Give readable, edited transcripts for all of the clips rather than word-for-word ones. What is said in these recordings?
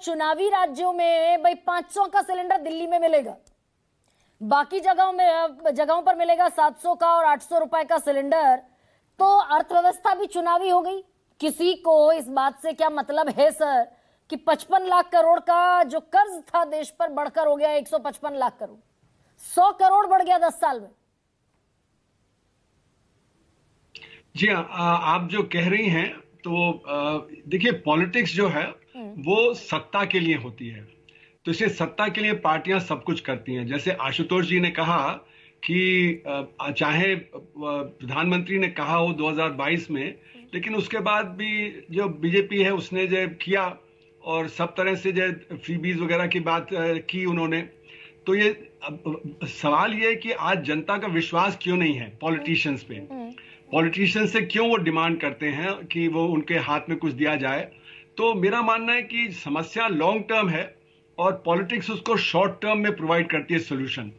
चुनावी राज्यों में भाई 500 का सिलेंडर दिल्ली में मिलेगा, बाकी जगहों पर मिलेगा 700 का और 800 रुपए का सिलेंडर, तो अर्थव्यवस्था भी चुनावी हो गई। किसी को इस बात से क्या मतलब है सर कि 55 लाख करोड़ का जो कर्ज था देश पर बढ़कर हो गया 155 लाख करोड़, 100 करोड़ बढ़ गया 10 साल में। जी हाँ, आप जो कह रही हैं तो देखिए, पॉलिटिक्स जो है वो सत्ता के लिए होती है, तो इसे सत्ता के लिए पार्टियां सब कुछ करती हैं। जैसे आशुतोष जी ने कहा कि चाहे प्रधानमंत्री ने कहा हो 2022 में, लेकिन उसके बाद भी जो बीजेपी है उसने जो किया और सब तरह से जो फ्रीबीज वगैरह की बात की उन्होंने, तो ये सवाल ये है कि आज जनता का विश्वास क्यों नहीं है पॉलिटिशियंस पे, पॉलिटिशियंस से क्यों वो डिमांड करते हैं कि वो उनके हाथ में कुछ दिया जाए। तो मेरा मानना है कि समस्या लॉन्ग टर्म है और पॉलिटिक्स उसको शॉर्ट टर्म में प्रोवाइड करती है सोल्यूशन।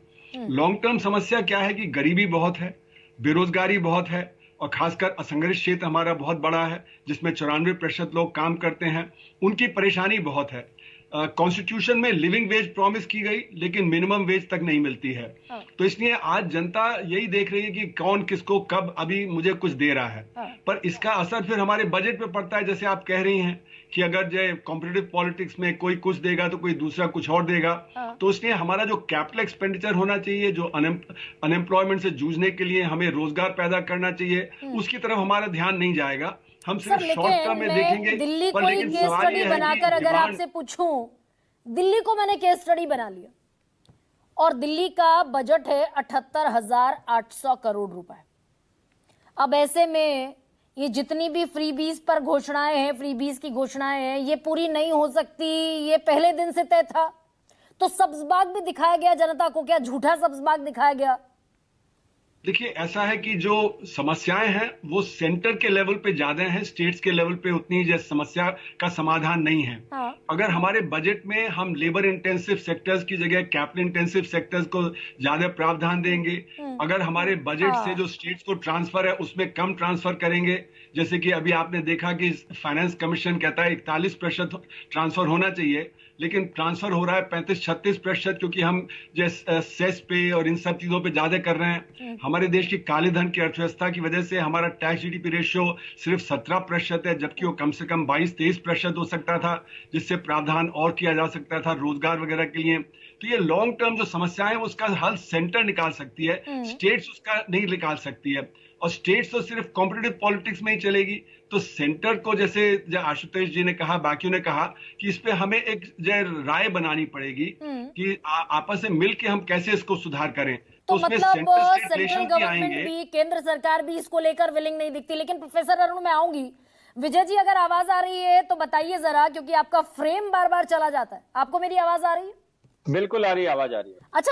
लॉन्ग टर्म समस्या क्या है कि गरीबी बहुत है, बेरोजगारी बहुत है और खासकर असंगठित क्षेत्र हमारा बहुत बड़ा है जिसमें 94% लोग काम करते हैं, उनकी परेशानी बहुत है। कॉन्स्टिट्यूशन में लिविंग वेज प्रॉमिस की गई लेकिन मिनिमम वेज तक नहीं मिलती है। तो इसलिए आज जनता यही देख रही है कि कौन किसको कब अभी मुझे कुछ दे रहा है, पर इसका असर फिर हमारे बजट पे पड़ता है। जैसे आप कह रही हैं कि अगर जो कॉम्पिटिटिव पॉलिटिक्स में कोई कुछ देगा तो कोई दूसरा कुछ और देगा, तो इसलिए हमारा जो कैपिटल एक्सपेंडिचर होना चाहिए, जो अनएम्प्लॉयमेंट से जूझने के लिए हमें रोजगार पैदा करना चाहिए, उसकी तरफ हमारा ध्यान नहीं जाएगा। हम सिर्फ शॉर्ट टर्म में देखेंगे। दिल्ली को केस स्टडी बनाकर अगर आपसे पूछूं, दिल्ली को मैंने केस स्टडी बना लिया और दिल्ली का बजट है 78,800 करोड़ रुपए। अब ऐसे में ये जितनी भी फ्रीबीज पर घोषणाएं हैं, फ्रीबीज की घोषणाएं हैं, ये पूरी नहीं हो सकती, ये पहले दिन से तय था। तो सब्जबाग भी दिखाया गया जनता को, क्या झूठा सब्जबाग दिखाया गया? देखिए, ऐसा है कि जो समस्याएं हैं वो सेंटर के लेवल पे ज्यादा हैं, स्टेट्स के लेवल पे उतनी जैसे समस्या का समाधान नहीं है। अगर हमारे बजट में हम लेबर इंटेंसिव सेक्टर्स की जगह कैपिटल इंटेंसिव सेक्टर्स को ज्यादा प्रावधान देंगे, अगर हमारे बजट से जो स्टेट्स को ट्रांसफर है उसमें कम ट्रांसफर करेंगे, जैसे कि अभी आपने देखा कि फाइनेंस कमीशन कहता है 41% ट्रांसफर होना चाहिए, लेकिन ट्रांसफर हो रहा है 35-36%, क्योंकि हम जैसे सेस पे और इन सब चीजों पे ज्यादा कर रहे हैं। हमारे देश की काले धन की अर्थव्यवस्था की वजह से हमारा टैक्स जीडीपी रेशियो सिर्फ 17% है, जबकि वो कम से कम 22-23% हो सकता था, जिससे प्रावधान और किया जा सकता था रोजगार वगैरह के लिए। तो ये लॉन्ग टर्म जो समस्याएं हैं उसका हल सेंटर निकाल सकती है, स्टेट्स उसका नहीं निकाल सकती है। और स्टेट्स तो सिर्फ कॉम्पिटिटिव पॉलिटिक्स में ही चलेगी, तो सेंटर को जैसे आशुतोष जी ने कहा, बाकियों ने कहा कि इस पे हमें एक राय बनानी पड़ेगी कि आपस में मिलकर हम कैसे इसको सुधार करें। तो मतलब सेंट्रल गवर्नमेंट भी, केंद्र सरकार भी इसको लेकर विलिंग नहीं दिखती। लेकिन प्रोफेसर अरुण, मैं आऊंगी, विजय जी अगर आवाज आ रही है तो बताइए जरा, क्योंकि आपका फ्रेम बार बार चला जाता है। आपको मेरी आवाज आ रही है? बिल्कुल आ रही है, आवाज आ रही है। अच्छा।